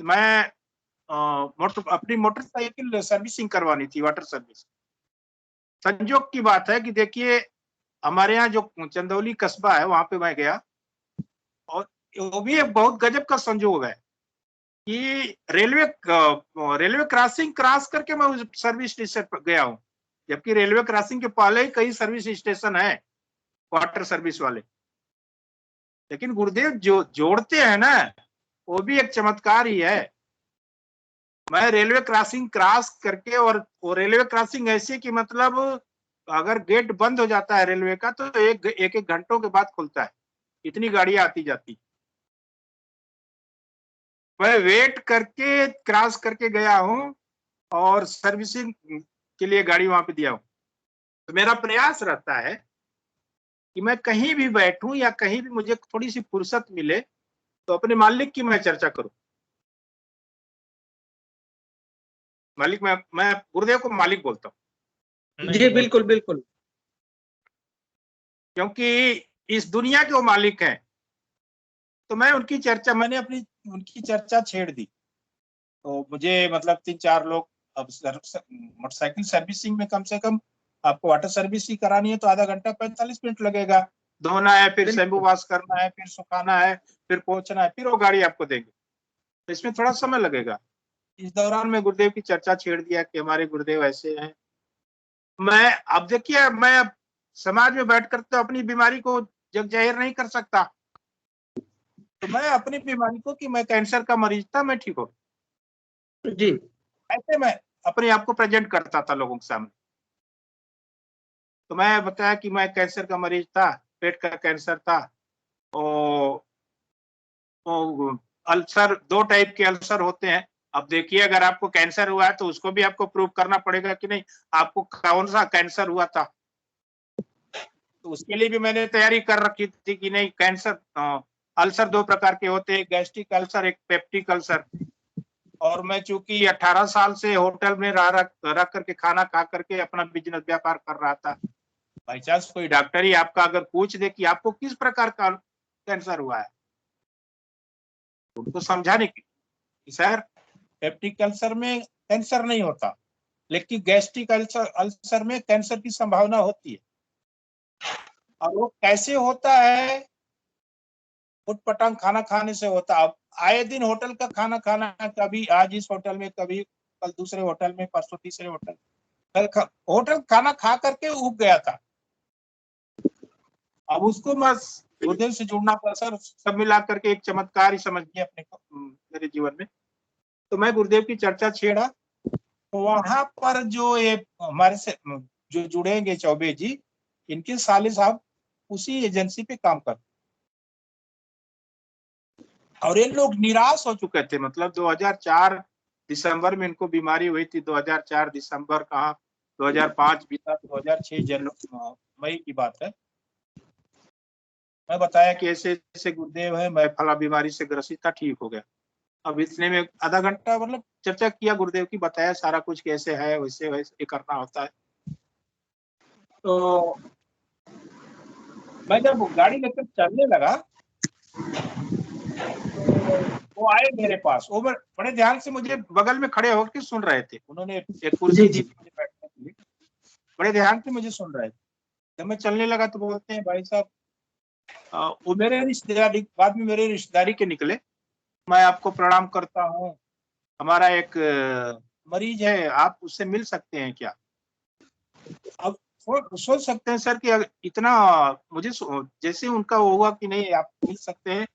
मैं अपनी motorcycle servicing करवानी थी, वाटर सर्विस। संजोग की बात है कि देखिए हमारे यहाँ जो चंदौली कस्बा है वहां पे मैं गया, और वो भी एक बहुत गजब का संजोग है कि रेलवे क्रॉसिंग क्रॉस करके मैं उस सर्विस स्टेशन पर गया हूँ, जबकि रेलवे क्रॉसिंग के पहले ही कई सर्विस स्टेशन है वाटर सर्विस वाले। लेकिन गुरुदेव जो जोड़ते हैं ना, वो भी एक चमत्कार ही है। मैं रेलवे क्रॉसिंग क्रॉस करके, और वो रेलवे क्रॉसिंग ऐसी कि मतलब अगर गेट बंद हो जाता है रेलवे का तो एक घंटों के बाद खुलता है, इतनी गाड़ियां आती जाती। मैं वेट करके क्रॉस करके गया हूँ और सर्विसिंग के लिए गाड़ी वहां पे दिया हूँ। तो मेरा प्रयास रहता है कि मैं कहीं भी बैठूं या कहीं भी मुझे थोड़ी सी फुर्सत मिले तो अपने मालिक की मैं चर्चा करूं। मालिक, मैं गुरुदेव को मालिक बोलता हूँ, जी बिल्कुल बिल्कुल। क्योंकि इस दुनिया के वो मालिक हैं। तो मैंने अपनी उनकी चर्चा छेड़ दी। तो मुझे मतलब 3-4 लोग, अब मोटरसाइकिल सर्विसिंग में कम से कम आपको वाटर सर्विस ही करानी है तो आधा घंटा 45 मिनट लगेगा। धोना है, फिर शैम्पू वॉश करना है, फिर सुखाना है, फिर पोंछना है, फिर वो गाड़ी आपको देंगे, तो इसमें थोड़ा समय लगेगा। इस दौरान मैं गुरुदेव की चर्चा छेड़ दिया कि हमारे गुरुदेव ऐसे हैं। मैं अब देखिए, मैं अब समाज में बैठकर तो अपनी बीमारी को जग जाहिर नहीं कर सकता, तो मैं अपनी बीमारी को, कि मैं कैंसर का मरीज था, मैं ठीक हो, जी ऐसे मैं अपने आप को प्रेजेंट करता था लोगों के सामने। तो मैं बताया कि मैं कैंसर का मरीज था, पेट का कैंसर था, और अल्सर, 2 टाइप के अल्सर होते हैं। अब देखिए अगर आपको कैंसर हुआ है तो उसको भी आपको प्रूव करना पड़ेगा कि नहीं आपको कौन सा कैंसर हुआ था। तो उसके लिए भी मैंने तैयारी कर रखी थी कि नहीं, कैंसर अल्सर 2 प्रकार के होते हैं, गैस्ट्रिक अल्सर, एक पेप्टिक अल्सर। और मैं चूंकि 18 साल से होटल में रह करके खाना खा करके अपना बिजनेस व्यापार कर रहा था, बाई चांस कोई डॉक्टर ही आपका अगर पूछ दे कि आपको किस प्रकार का कैंसर हुआ है, तो उनको समझाने की सर, पेप्टिक अल्सर में कैंसर नहीं होता, लेकिन गैस्ट्रिक अल्सर में कैंसर की संभावना होती है। और वो कैसे होता है? उटपटांग खाना खाने से होता है। अब आए दिन होटल का खाना खाना, कभी आज इस होटल में, कभी कल दूसरे होटल में, परसों तीसरे होटल, होटल खाना खा करके उब गया था। अब उसको बस गुरुदेव से जुड़ना पड़ा सर, सब मिला करके एक चमत्कार ही समझिए अपने को मेरे जीवन में। तो मैं गुरुदेव की चर्चा छेड़ा, तो वहां पर जो ये हमारे से जो जुड़ेंगे चौबे जी, इनके साले साहब उसी एजेंसी पे काम करते, और ये लोग निराश हो चुके थे। मतलब 2004 दिसंबर में इनको बीमारी हुई थी, 2004 दिसंबर कहाँ, 2005 बीता, 2006 मई की बात है। मैं बताया कि ऐसे ऐसे गुरुदेव है, मैं फला बीमारी से ग्रसित था, ठीक हो गया। अब इतने में आधा घंटा मतलब चर्चा किया गुरुदेव की, बताया सारा कुछ कैसे है, वैसे वैसे करना होता है। तो मैं जब गाड़ी लेकर चलने लगा तो वो आए मेरे पास, वो बड़े ध्यान से मुझे बगल में खड़े होकर सुन रहे थे। उन्होंने एक कुर्सी जी दी जी थी मुझे बैठने के लिए, बड़े ध्यान से मुझे सुन रहे थे। जब मैं चलने लगा तो बोलते हैं, भाई साहब वो मेरे रिश्तेदारी, बाद में मेरे रिश्तेदारी के निकले, मैं आपको प्रणाम करता हूँ, हमारा एक मरीज है, आप उससे मिल सकते हैं क्या? अब सोच सकते हैं सर कि इतना मुझे जैसे उनका होगा कि नहीं आप मिल सकते हैं,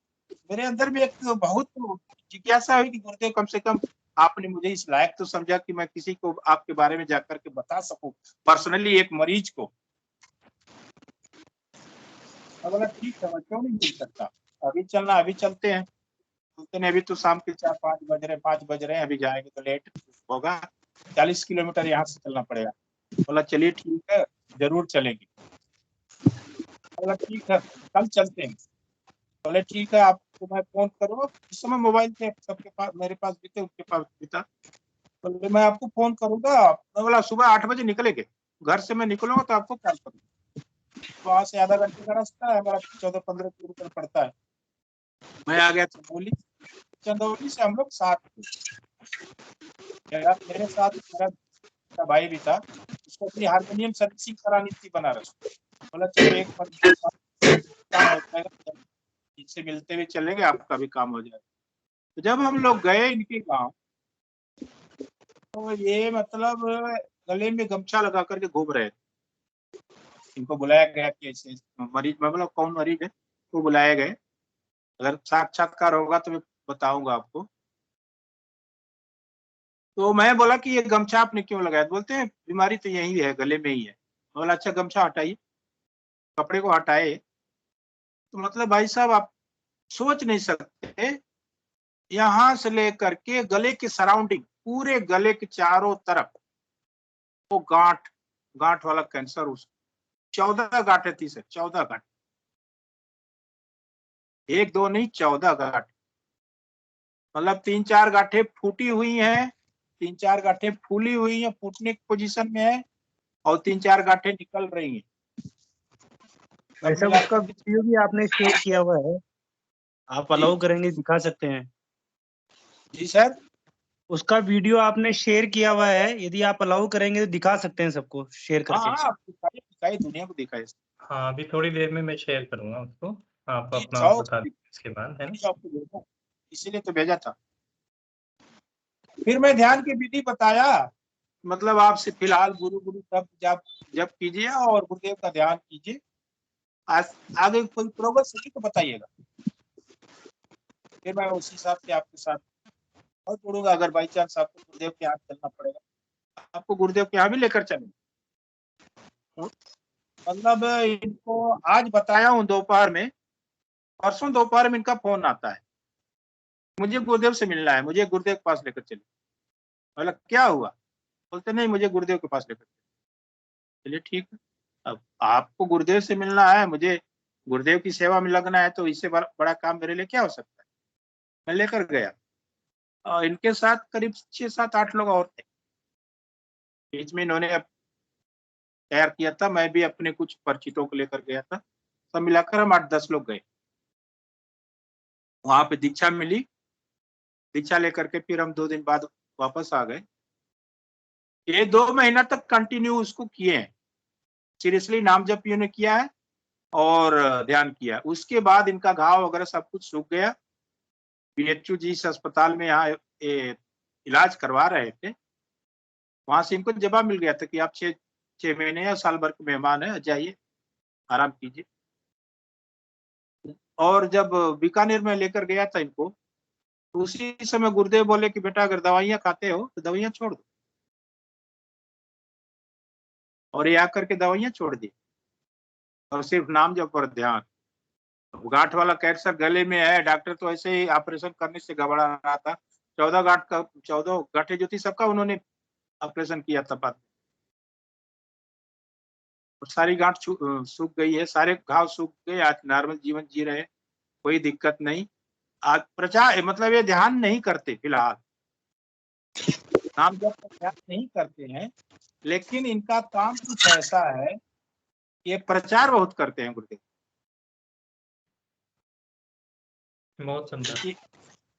मेरे अंदर भी एक बहुत जिज्ञासा हुई कि गुरुदेव कम से कम आपने मुझे इस लायक तो समझा कि मैं किसी को आपके बारे में जाकर के बता सकूं, पर्सनली एक मरीज को। मैं बोला ठीक है, मैं क्यों नहीं मिल सकता, अभी चलना, अभी चलते हैं। बोलते नहीं, अभी तो शाम के 5 बज रहे हैं, अभी जाएंगे तो लेट होगा, 40 किलोमीटर यहाँ से चलना पड़ेगा। बोला चलिए ठीक है, जरूर चलेंगे। बोला ठीक है, कल चलते हैं। बोले ठीक है, आपको मैं फोन करूँगा। उस समय मोबाइल थे सबके पास, मेरे पास भी थे, उनके पास भी था। बोले मैं आपको फोन करूंगा। मैं बोला सुबह 8 बजे निकलेंगे, घर से मैं निकलूंगा तो आपको कॉल करूंगा। वहां से आधा घंटे का रास्ता है हमारा, 14-15 किलोमीटर पड़ता है। मैं आ गया चंदौली, चंदौली से हम लोग साथ थे। मेरे साथ मेरा भाई भी था, उसको अपनी हारमोनियम सर्विसिंग करानी थी बनारस। बोला चलो एक काम हो जाएगा, इससे मिलते हुए चलेंगे, आपका भी काम हो जाएगा। तो जब हम लोग गए इनके गांव, तो ये मतलब गले में गमछा लगा करके घूम रहे थे। इनको बुलाया गया कि ऐसे मरीज, मैं बोला कौन मरीज है, तो बुलाए गए। अगर साक्षात्कार होगा तो मैं बताऊंगा आपको। तो मैं बोला कि ये गमछा आपने क्यों लगाया, बोलते हैं बीमारी तो यही है, गले में ही है। मैं बोला अच्छा गमछा हटाइए, कपड़े को हटाए। तो मतलब भाई साहब आप सोच नहीं सकते, यहां से लेकर के गले के सराउंडिंग, पूरे गले के चारों तरफ वो गांठ, गांठ वाला कैंसर। उस 14 गांठें थी सर, 14 गांठ, एक दो नहीं 14 गांठ। मतलब 3-4 गांठें फूटी हुई हैं, 3-4 गांठें फूली हुई हैं, फूटने की पोजीशन में है, और 3-4 गांठें निकल रही हैं। भाई सब साहब मिला उसका करके, वीडियो भी आपने शेयर किया हुआ है, आप जी अलाउ करेंगे दिखा सकते हैं। जी सर। उसका वीडियो आपने शेयर किया हुआ है, यदि आप अलाउ करेंगे तो दिखा सकते हैं सबको शेयर हाँ करके। हाँ, आप दिखाइए दिखाइए, दुनिया को दिखाइए। हाँ, अभी थोड़ी देर में मैं शेयर करूंगा उसको। आप ये अपना 100 बता दीजिए इसके बाद, है ना? आपको भेजा, इसीलिए तो भेजा था। फिर मैं ध्यान की विधि बताया, मतलब आपसे फिलहाल गुरु गुरु तब जब जब कीजिए और गुरुदेव का ध्यान कीजिए। आज आगे कोई प्रोग्रेस होगी तो बताइएगा, फिर मैं उसी हिसाब से आपके साथ और जुड़ूंगा। अगर बाई चांस आपको गुरुदेव के यहाँ चलना पड़ेगा, आपको गुरुदेव के यहाँ भी लेकर चलेंगे। मतलब इनको आज बताया हूँ दोपहर में, परसों दोपहर में इनका फोन आता है, मुझे गुरुदेव से मिलना है, मुझे गुरुदेव के पास लेकर चलिए। मतलब क्या हुआ, बोलते नहीं मुझे गुरुदेव के पास लेकर चलिए। ठीक है, अब आपको गुरुदेव से मिलना है, मुझे गुरुदेव की सेवा में लगना है, तो इससे बड़ा काम मेरे लिए क्या हो सकता है। मैं लेकर गया, और इनके साथ करीब 6-7-8 लोग और थे। बीच में इन्होंने तैयार किया था, मैं भी अपने कुछ परिचितों को लेकर गया था, सब मिलाकर हम 8-10 लोग गए। वहां पे दीक्षा मिली, दीक्षा लेकर के फिर हम 2 दिन बाद वापस आ गए। ये 2 महीना तक कंटिन्यू उसको किए हैं, सीरियसली नाम जप ने किया है और ध्यान किया। उसके बाद इनका घाव वगैरह सब कुछ सूख गया। बीएचयू जी इस अस्पताल में यहाँ इलाज करवा रहे थे, वहां से इनको जवाब मिल गया था कि आप 6 महीने या साल भर के मेहमान है, जाइए आराम कीजिए। और जब बीकानेर में लेकर गया था इनको, तो उसी समय गुरुदेव बोले कि बेटा अगर दवाइयां खाते हो तो दवाइयां छोड़ दो, और ये आकर के दवाइयां छोड़ दी और सिर्फ नाम जप पर ध्यान। गांठ वाला कैंसर गले में है, डॉक्टर तो ऐसे ही ऑपरेशन करने से घबरा रहा था। 14 गांठें जो थी सबका उन्होंने ऑपरेशन किया था बाद में, और सारी गांठ सूख गई है, सारे घाव सूख गए, आज नॉर्मल जीवन जी रहे, कोई दिक्कत नहीं। आज प्रचार मतलब ये ध्यान नहीं करते फिलहाल, नाम जब तक ध्यान नहीं करते हैं, लेकिन इनका काम कुछ ऐसा है, ये प्रचार बहुत करते हैं गुरुदेव। बहुत सुंदर। इनकी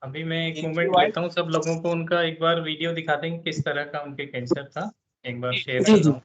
अभी मैं एक इनकी मोमेंट वाइफ, लेता हूँ, सब लोगों को उनका एक बार वीडियो दिखा देंगे किस तरह का उनके कैंसर था, एक बार शेयर जी कर जी। रहा हूँ।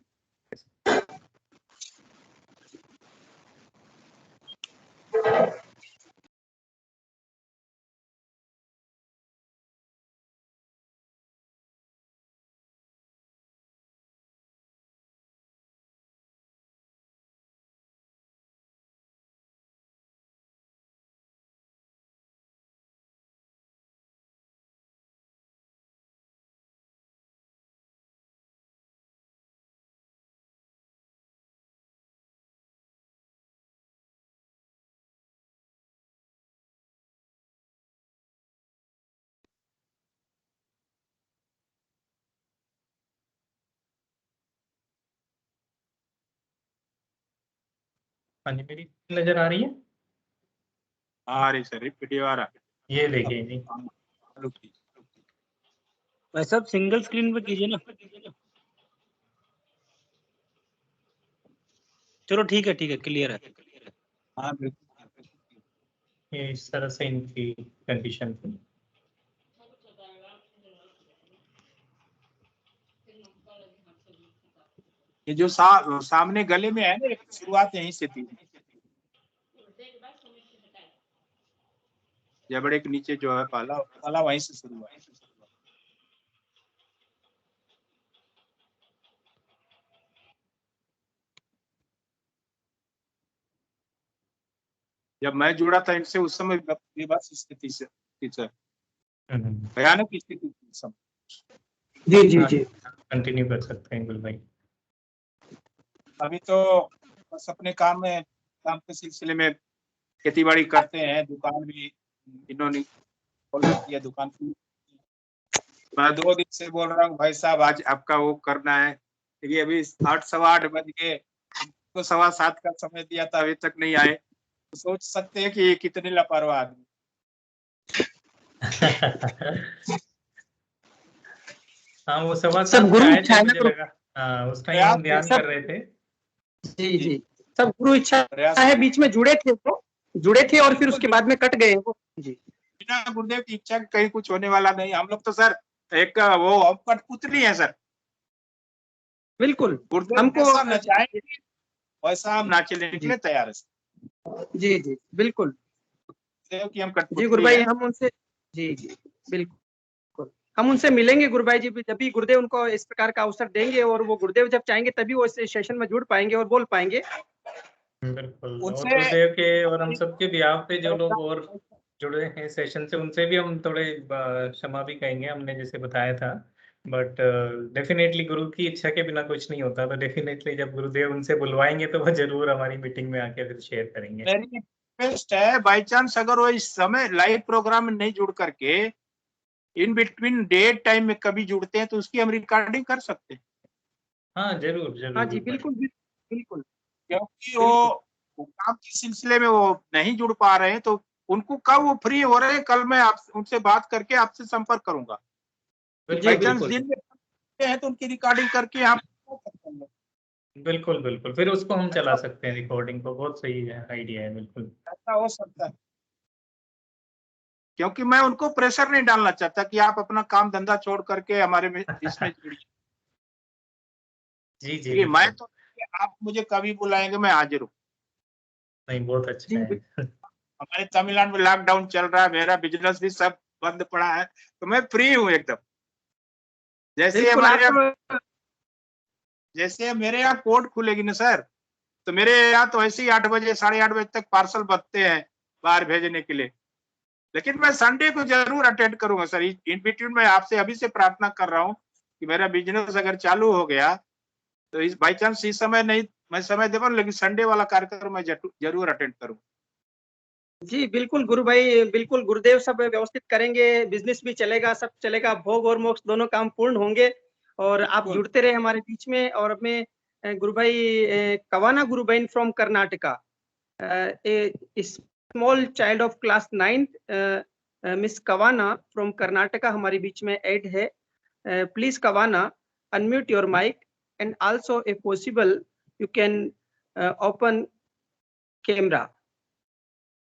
हाँ जी, मेरी नजर आ रही है? आ रही सर, वीडियो आ रहा ये देखिए जी। है। भाई साहब सिंगल स्क्रीन पे कीजिए ना। चलो ठीक है क्लियर है। हाँ बिल्कुल। ये इस तरह से इनकी कंडीशन थी। ये जो सामने गले में है ना, एक शुरुआत यहीं से थी। जबड़े के नीचे जो है पाला वहीं से शुरू हुआ। जब मैं जुड़ा था इनसे उस समय विवश स्थिति से थी, भयानक स्थिति थी उस समय। जी जी जी, कंटिन्यू कर सकते हैं गुल भाई। अभी तो बस अपने काम के सिलसिले में खेती बाड़ी करते हैं, दुकान भी इन्होंने खोल रखी है, दुकान की। मैं 2 दिन से बोल रहा हूँ भाई साहब आज आपका वो करना है, क्योंकि अभी 8 सवा 8 बज गए, तो 7:15 का समय दिया था, अभी तक नहीं आए। तो सोच सकते हैं कि ये कितने लापरवाह आदमी। हाँ वो 7:15 सब गुरु आए थे, इच्छा है मुझे ना लगा। हाँ उस टाइम प्रयास हम ध्यान सब- कर रहे थे। जी जी, सब गुरु इच्छा प्रयास है, बीच में जुड़े थे वो, जुड़े थे और फिर उसके बाद में कट गए वो। जी, बिना गुरुदेव की इच्छा के कहीं कुछ होने वाला नहीं। हम लोग तो सर एक वो कठपुतली है सर। बिल्कुल। गुरुदेव हमको जैसा नचाएंगे वैसा हम नाचने के लिए तैयार है। जी जी बिल्कुल। गुरुदेव की हम जी कठपुतली गुरु भाई, है। हम उनसे जी जी बिल्कुल, हम उनसे मिलेंगे गुरु भाई जी, जब भी गुरुदेव उनको इस प्रकार का अवसर देंगे और वो गुरुदेव जब चाहेंगे तभी वो इस सेशन में जुड़ पाएंगे और बोल पाएंगे। बिल्कुल। और उनसे गुरुदेव के और हम सबके बिहाफ पे जो लोग और जुड़े हैं सेशन से, उनसे भी हम थोड़े क्षमा भी कहेंगे, हमने जैसे बताया था। बट डेफिनेटली गुरु की इच्छा के बिना कुछ नहीं होता, तो डेफिनेटली जब गुरुदेव उनसे बुलवाएंगे तो वो जरूर हमारी मीटिंग में आके फिर शेयर करेंगे। मेरी रिक्वेस्ट है, बाई चांस अगर वो इस समय लाइव प्रोग्राम में नहीं जुड़ करके इन बिटवीन डेट टाइम में कभी जुड़ते हैं तो उसकी हम रिकॉर्डिंग कर सकते हैं। हाँ जरूर जरूर। हाँ जी बिल्कुल बिल्कुल। क्योंकि वो काम के सिलसिले में वो नहीं जुड़ पा रहे हैं, तो उनको कब वो फ्री हो रहे हैं, कल मैं आप उनसे बात करके आपसे संपर्क करूंगा। जी बाई चांस बिल्कुल दिन में है तो उनकी रिकॉर्डिंग करके आप बिल्कुल बिल्कुल, फिर उसको हम चला सकते हैं रिकॉर्डिंग को। बहुत सही है, आइडिया है बिल्कुल। ऐसा हो सकता है, क्योंकि मैं उनको प्रेशर नहीं डालना चाहता कि आप अपना काम धंधा छोड़ करके हमारे में इसमें जुड़िए। जी जी क्योंकि मैं बिल्कुल। तो, आप मुझे कभी बुलाएंगे मैं हाजिर हूँ। नहीं बहुत अच्छा जी है। हमारे तमिलनाडु में लॉकडाउन चल रहा है, मेरा बिजनेस भी सब बंद पड़ा है, तो मैं फ्री हूँ एकदम। जैसे बिल्कुल। हमारे यहाँ, आप जैसे मेरे यहाँ कोर्ट खुलेगी ना सर, तो मेरे यहाँ तो ऐसे ही 8 बजे 8:30 बजे तक पार्सल बनते हैं बाहर भेजने के लिए। लेकिन मैं संडे को जरूर अटेंड करूंगा सर। इन बिटवीन मैं आपसे अभी से प्रार्थना कर रहा हूँ कि मेरा बिजनेस अगर चालू हो गया तो इस बाई चांस इस समय नहीं मैं समय दे पाऊँ, लेकिन संडे वाला कार्यक्रम मैं जरूर अटेंड करूँ। जी बिल्कुल गुरु भाई, बिल्कुल गुरुदेव सब व्यवस्थित करेंगे, बिजनेस भी चलेगा, सब चलेगा, भोग और मोक्ष दोनों काम पूर्ण होंगे और आप जुड़ते रहे हमारे बीच में। और मैं गुरु भाई कवाना गुरु बहन from Karnataka, small child of class 9th, miss Kavana from Karnataka हमारे बीच में ऐड है। Please Kavana unmute your mic and also if possible you can open camera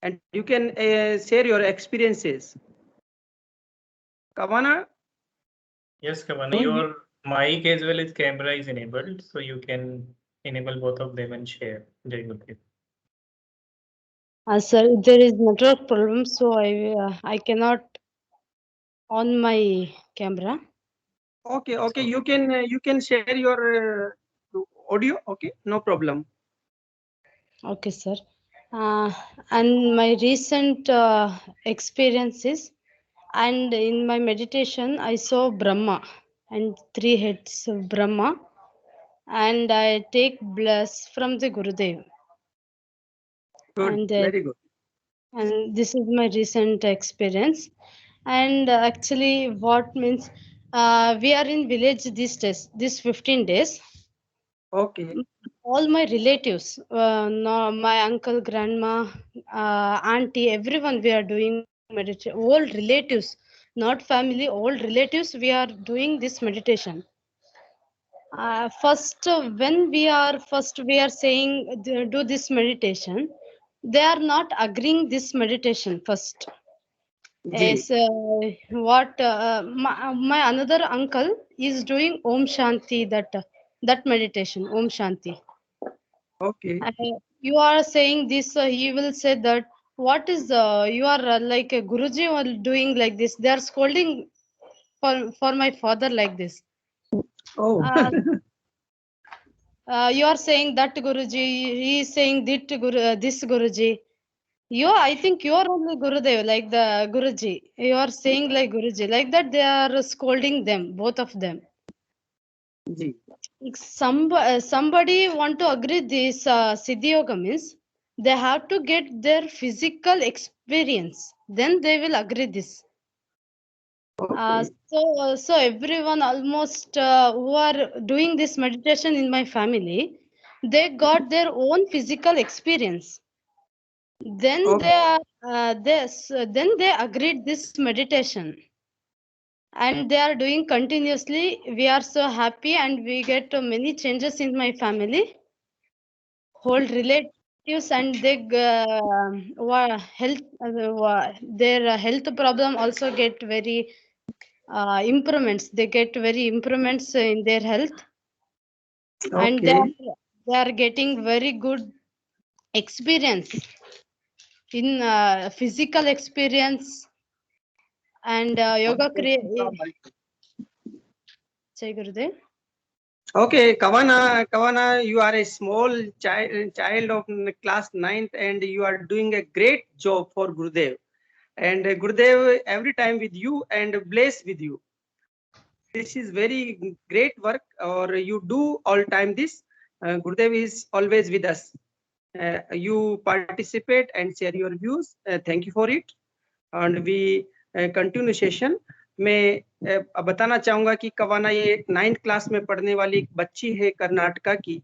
and you can share your experiences. Kavana? Yes, Kavan, your mic as well as camera is enabled, so you can enable both of them and share. Jai Guru. Sir, there is network problem, so I cannot on my camera. Okay, okay, you can share your audio. Okay, no problem. Okay, sir. And my recent experiences, and in my meditation, I saw Brahma and 3 heads of Brahma, and I take bless from the Gurudev. Good, And very good. and this is my recent experience. And actually, what means we are in village these days, this 15 days. Okay, All my relatives, no, my uncle, grandma, auntie, everyone, we are doing meditation. All relatives, not family, all relatives, we are doing this meditation. First, when we are saying do this meditation, they are not agreeing this meditation first. ji, Yes, what my another uncle is doing Om Shanti, that that meditation, Om Shanti. Okay. You are saying this, he will say that what is you are like a Guruji are doing like this. They are scolding for my father like this. Oh. You are saying that Guruji, he is saying this Guruji. I think you are only Gurudev, like the Guruji. You are saying like Guruji, like that they are scolding them, both of them. जी. Somebody want to agree this Siddhi Yoga means they have to get their physical experience, then they will agree this. Okay. So everyone almost who are doing this meditation in my family, they got their own physical experience. Then Okay. then they agreed this meditation, and they are doing continuously. We are so happy, and we get many changes in my family. Whole relatives and their health problem also get very improvements. They get very improvements in their health, and Okay. they are getting very good experience in physical experience and yoga. Jai Gurudev. Okay, Kavana, you are a small child of class 9th, and you are doing a great job for Gurudev. And Gurudev every time with you and bless with you. This is very great work, or you do all time this. Gurudev is always with us. You participate and share your views. Thank you for it. And we continue session. मैं बताना चाहूंगा कि कवाना ये 9th class में पढ़ने वाली एक बच्ची है कर्नाटका की,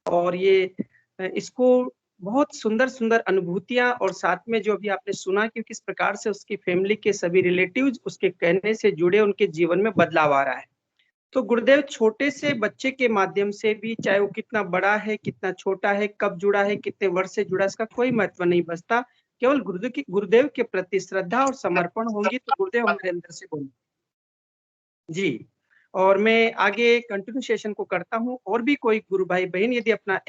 और ये इसको बहुत सुंदर सुंदर अनुभूतियां, और साथ में जो भी आपने सुना कि किस प्रकार से उसकी फैमिली के सभी रिलेटिव्स उसके कहने से जुड़े, उनके जीवन में बदलाव आ रहा है. तो गुरुदेव छोटे से बच्चे के माध्यम से भी, चाहे वो कितना बड़ा है, कितना छोटा है, कब जुड़ा है, कितने वर्ष से जुड़ा, इसका कोई महत्व नहीं बचता. केवल गुरुदेव के प्रति श्रद्धा और समर्पण होंगी तो गुरुदेव हमारे अंदर से बोलेंगे. जी. और मैं आगे कंटिन्यू सेशन को करता हूँ. और भी कोई गुरु भाई बहन यदि अपना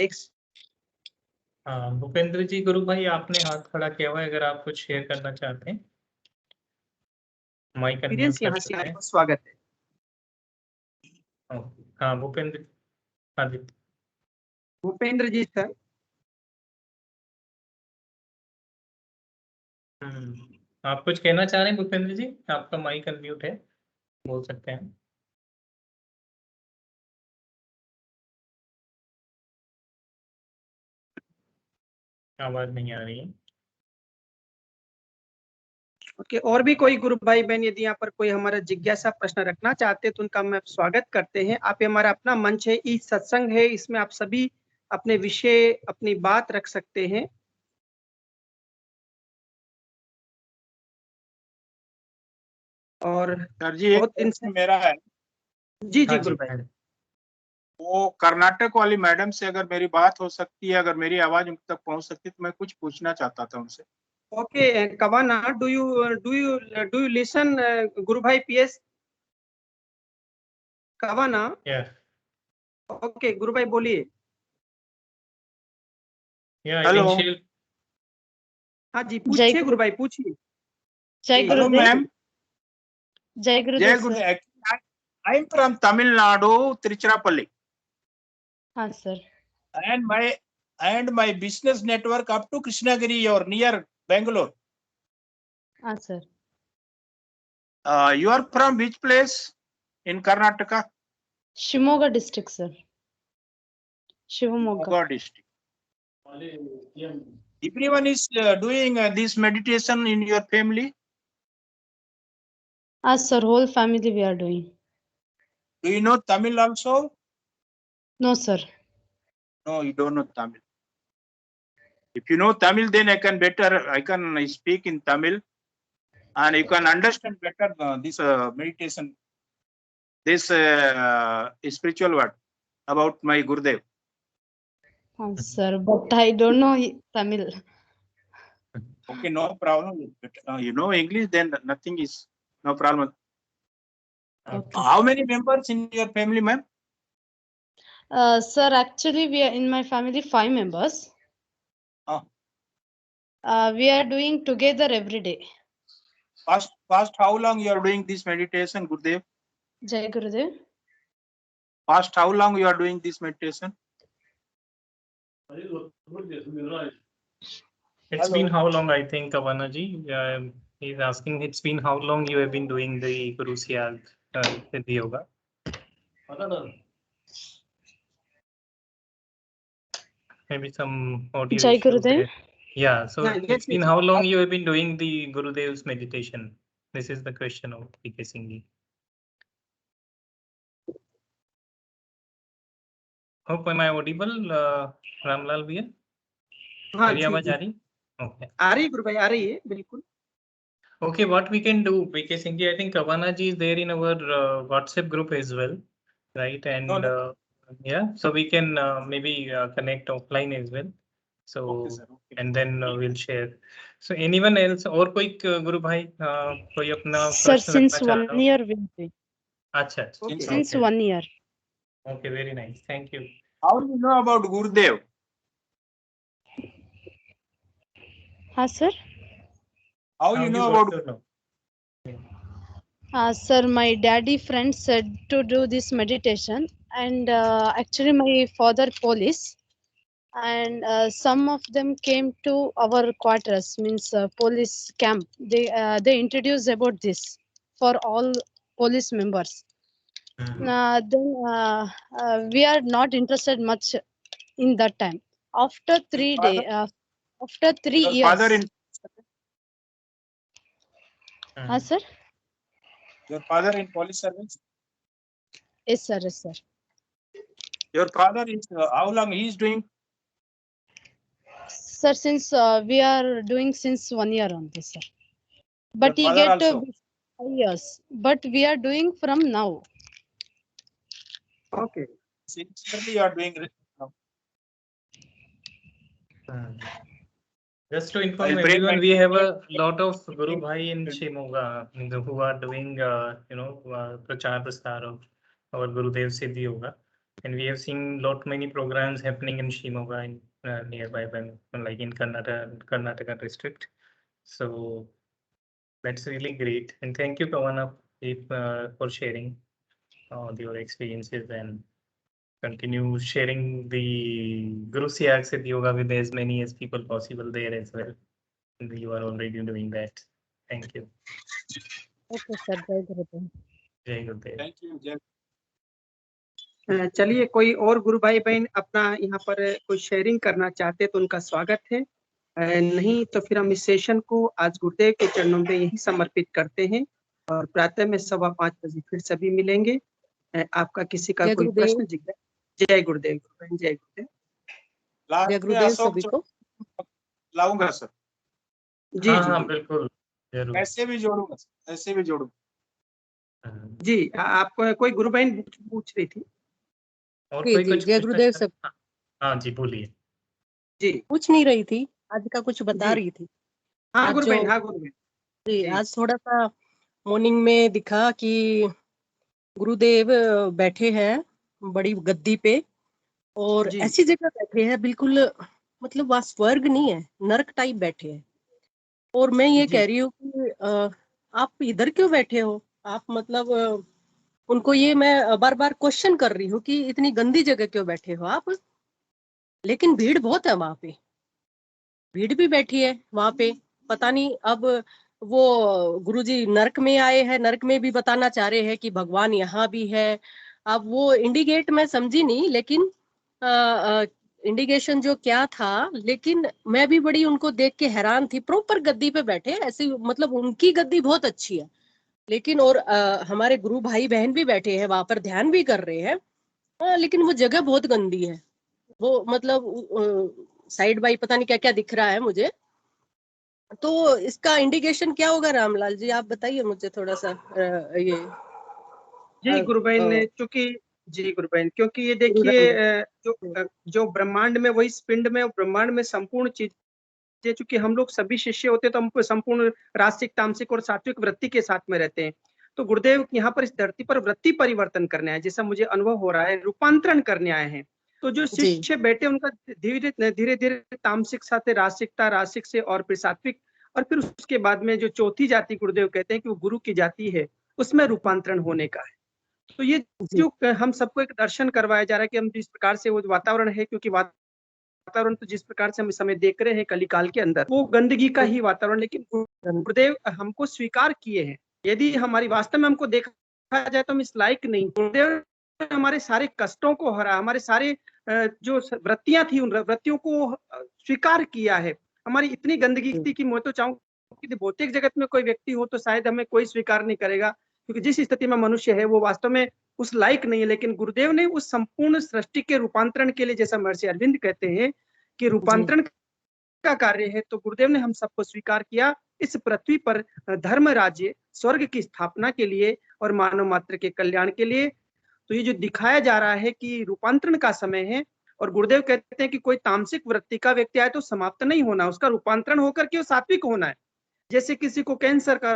भूपेंद्र जी, गुरु भाई आपने हाथ खड़ा किया हुआ है, अगर आप कुछ शेयर करना चाहते हैं माइक अनम्यूट कर यहाँ से सकते हैं. आपका स्वागत है. हाँ भूपेंद्र, आदित्य. भूपेंद्र जी सर. आप कुछ कहना चाह रहे हैं भूपेंद्र जी? आपका माइक अनम्यूट है, बोल सकते हैं. आवाज नहीं आ रही है. ओके. और भी कोई गुरु भाई बहन यदि यहाँ पर कोई हमारा जिज्ञासा प्रश्न रखना चाहते हैं तो उनका मैं स्वागत करते हैं. आप हमारा अपना मंच है, ई सत्संग है, इसमें आप सभी अपने विषय, अपनी बात रख सकते हैं. और सर जी एक प्रश्न मेरा है. जी जी गुरु भाई. वो कर्नाटक वाली मैडम से अगर मेरी बात हो सकती है, अगर मेरी आवाज उन तक पहुंच सकती है, तो मैं कुछ पूछना चाहता था उनसे. ओके कवाना, डू यू लिसन गुरु भाई पीएस कवाना? ओके गुरु भाई बोलिए. हेलो. हाँ जी पूछिए गुरु भाई, पूछिए. जय हेलो गुरुदेव. मैम. जय गुरुदेव. I am from Tamil Nadu, Tiruchirappalli. हाँ sir. And my business network up to Krishnagiri or near Bangalore. हाँ sir. You are from which place in Karnataka? Shimoga district sir. Shivamogga district. Everyone is doing this meditation in your family? As sir, whole family we are doing. Do you know Tamil also? No sir. No, you don't know Tamil. If you know Tamil, then I can speak in Tamil, and you can understand better this meditation, this spiritual word about my Gurudev. Sir, but I don't know Tamil. Okay, no problem. You know English, then nothing is no problem. Okay. How many members in your family, ma'am? Sir, actually, we are in my family 5 members. Ah. We are doing together every day. Past how long you are doing this meditation, Gurudev? Jai Gurudev. Past how long you are doing this meditation? It's Hello. been how long, I think, Kavana ji? He's asking, it's been how long you have been doing the Guru Siag Siddhi Yoga? Maybe some audio Jai issue Gurudev. there. Yeah, so Yeah, yes, it's been yes. how long you have been doing the Gurudev's meditation? This is the question of PK Singh ji. Hope am I audible, Ramlal Bhaiya? हाँ मेरी जी, आवाज जी। आ रही? Okay. आ रही है गुरु भाई, आ रही है बिल्कुल। Okay, what we can do, PK Singh ji, I think Kavana ji is there in our WhatsApp group as well, right? And No. yeah, so we can maybe connect offline as well. So Okay, sir. Okay. and then we'll share. So anyone else और कोई गुरु भाई कोई अपना Sir, प्रश्न since रखना चाह 1 रहा हो? year we are doing. अच्छा, Okay. Since okay. 1 year. Okay, very nice. Thank you. How do you know about Gurudev? Huh, sir? How How you you know got about? to know? Sir, my daddy friend said to do this meditation, and actually my father police, and some of them came to our quarters, means police camp. They introduced about this for all police members. Then we are not interested much in that time. After 3 father- days, after 3 Your years. father in? Huh, sir? Your father in police service? Yes, sir. Yes, sir. Your father is how long he is doing? Sir, since we are doing since 1 year on this, sir. But Your he father get also? 5 years. But we are doing from now. Okay. Sincerely, you are doing it now. Just to inform While praying everyone, we have a lot of meditation- Guru Bhai in Shimoga who are doing, Prachar Prasar of our Gurudev Siddhi Yoga. And we have seen many programs happening in Shimoga in nearby, like in Karnataka district. So that's really great. And thank you, Kavana, for sharing your experiences and continue sharing the Guru Siag Siddhi Yoga with as many as people possible there as well. You are already doing that. Thank you. Okay, sir. Jai Gurudev. Jai Gurudev. Thank you, Jai. चलिए, कोई और गुरु भाई बहन अपना यहाँ पर कोई sharing करना चाहते तो उनका स्वागत है। नहीं तो फिर हम इस सेशन को आज गुरुदेव के चरणों में यही समर्पित करते हैं और प्रातः में 5:15 बजे फिर सभी मिलेंगे। आपका किसी का जय कोई गुरुदेव। प्रश्न जिज्ञासा? जय गुरुदेव बहन, जय गुरुदेव। लास्ट जय में गुरुदेव अशोक सभी को। लाऊंगा सर। जी हाँ, जी हाँ, जी बिल्कुल जरूर। ऐसे भी जोड़ूंगा, ऐसे भी जोड़ूंगा। जी। आपको कोई गुरु बहन पूछ रही थी? और जी कोई जी, कुछ जय पूछना गुरुदेव चाहता- सब। हाँ जी, बोलिए। जी पूछ नहीं रही थी, आज का कुछ बता जी। रही थी। हाँ आज गुरु जो- बहन, हाँ गुरु बहन। जी, जी। आज थोड़ा सा मॉर्निंग में दिखा कि गुरुदेव बैठे हैं बड़ी गद्दी पे और जी। ऐसी जगह बैठे हैं बिल्कुल, मतलब वहाँ स्वर्ग नहीं है, नरक टाइप बैठे हैं। और मैं ये जी। कह रही हूँ कि आप इधर क्यों बैठे हो? आप मतलब उनको ये मैं बार बार क्वेश्चन कर रही हूँ कि इतनी गंदी जगह क्यों बैठे हो आप? लेकिन भीड़ बहुत है वहां पे, भीड़ भी बैठी है वहां पे। पता नहीं अब वो गुरुजी नरक में आए हैं, नरक में भी बताना चाह रहे हैं कि भगवान यहाँ भी है। अब वो इंडिकेट मैं समझी नहीं, लेकिन इंडिकेशन जो क्या था, लेकिन मैं भी बड़ी उनको देख के हैरान थी। प्रॉपर गद्दी पे बैठे ऐसे, मतलब उनकी गद्दी बहुत अच्छी है, लेकिन और हमारे गुरु भाई बहन भी बैठे हैं वहां पर, ध्यान भी कर रहे हैं। लेकिन वो जगह बहुत गंदी है। वो मतलब साइड बाई पता नहीं क्या क्या दिख रहा है मुझे। तो इसका इंडिकेशन क्या होगा रामलाल जी? आप बताइए मुझे थोड़ा सा ये। जी गुरु बहन, क्योंकि जी गुरु बहन, क्योंकि ये देखिए जो ब्रह्मांड में, वही इस पिंड में, ब्रह्मांड में संपूर्ण चीज, चूंकि हम लोग सभी शिष्य होते तो हम संपूर्ण रास्तिक, तामसिक और सात्विक वृत्ति के साथ में रहते हैं। तो गुरुदेव यहाँ पर इस धरती पर वृत्ति परिवर्तन करने आए, जैसा मुझे अनुभव हो रहा है, रूपांतरण करने आए हैं। तो जो जी। शिष्य बैठे उनका धीरे धीरे तामसिक से रासिकता, रासिक से और फिर सात्विक, और फिर उसके बाद में जो चौथी जाति गुरुदेव कहते हैं कि वो गुरु की जाति है, उसमें रूपांतरण होने का है। तो ये जी। जो हम सबको एक दर्शन करवाया जा रहा है कि हम जिस प्रकार से वो वातावरण है, क्योंकि वातावरण तो जिस प्रकार से हम इस समय देख रहे हैं कलिकाल के अंदर, वो गंदगी का ही वातावरण, लेकिन गुरुदेव हमको स्वीकार किए हैं। यदि हमारी वास्तव में हमको देखा जाए तो हम इस लायक नहीं। गुरुदेव ने हमारे सारे कष्टों को हरा, हमारे सारे जो वृत्तियां थी उन वृत्तियों को स्वीकार किया है। हमारी इतनी गंदगी थी कि मैं तो चाहूँ कि भौतिक जगत में कोई व्यक्ति हो तो शायद हमें कोई स्वीकार नहीं करेगा, क्योंकि जिस स्थिति में मनुष्य है वो वास्तव में उस लायक नहीं है। लेकिन गुरुदेव ने उस संपूर्ण सृष्टि के रूपांतरण के लिए, जैसा महर्षि अरविंद कहते हैं कि रूपांतरण का कार्य है, तो गुरुदेव ने हम सबको स्वीकार किया इस पृथ्वी पर धर्म राज्य स्वर्ग की स्थापना के लिए और मानव मात्र के कल्याण के लिए। तो ये जो दिखाया जा रहा है कि रूपांतरण का समय है, और गुरुदेव कहते हैं कि कोई तामसिक वृत्ति का व्यक्ति आए तो समाप्त नहीं होना, उसका रूपांतरण होकर के सात्विक होना है। जैसे किसी को कैंसर का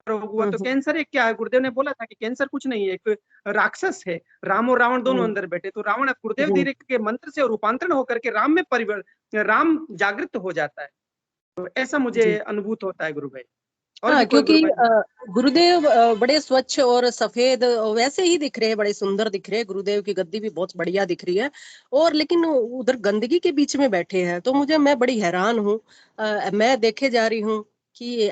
रोग हुआ तो कैंसर एक क्या है, गुरुदेव ने बोला था कि कैंसर कुछ नहीं है, एक राक्षस है। राम और रावण दोनों अंदर बैठे, तो रावण गुरुदेव धीरे के मंत्र से रूपांतरण होकर के राम में राम जागृत हो जाता है। तो ऐसा मुझे अनुभूत होता है गुरु भाई। हाँ, क्योंकि गुरुदेव बड़े स्वच्छ और सफेद वैसे ही दिख रहे हैं, बड़े सुंदर दिख रहे हैं। गुरुदेव की गद्दी भी बहुत बढ़िया दिख रही है, और लेकिन उधर गंदगी के बीच में बैठे हैं, तो मैं बड़ी हैरान हूँ। मैं देखे जा रही हूँ कि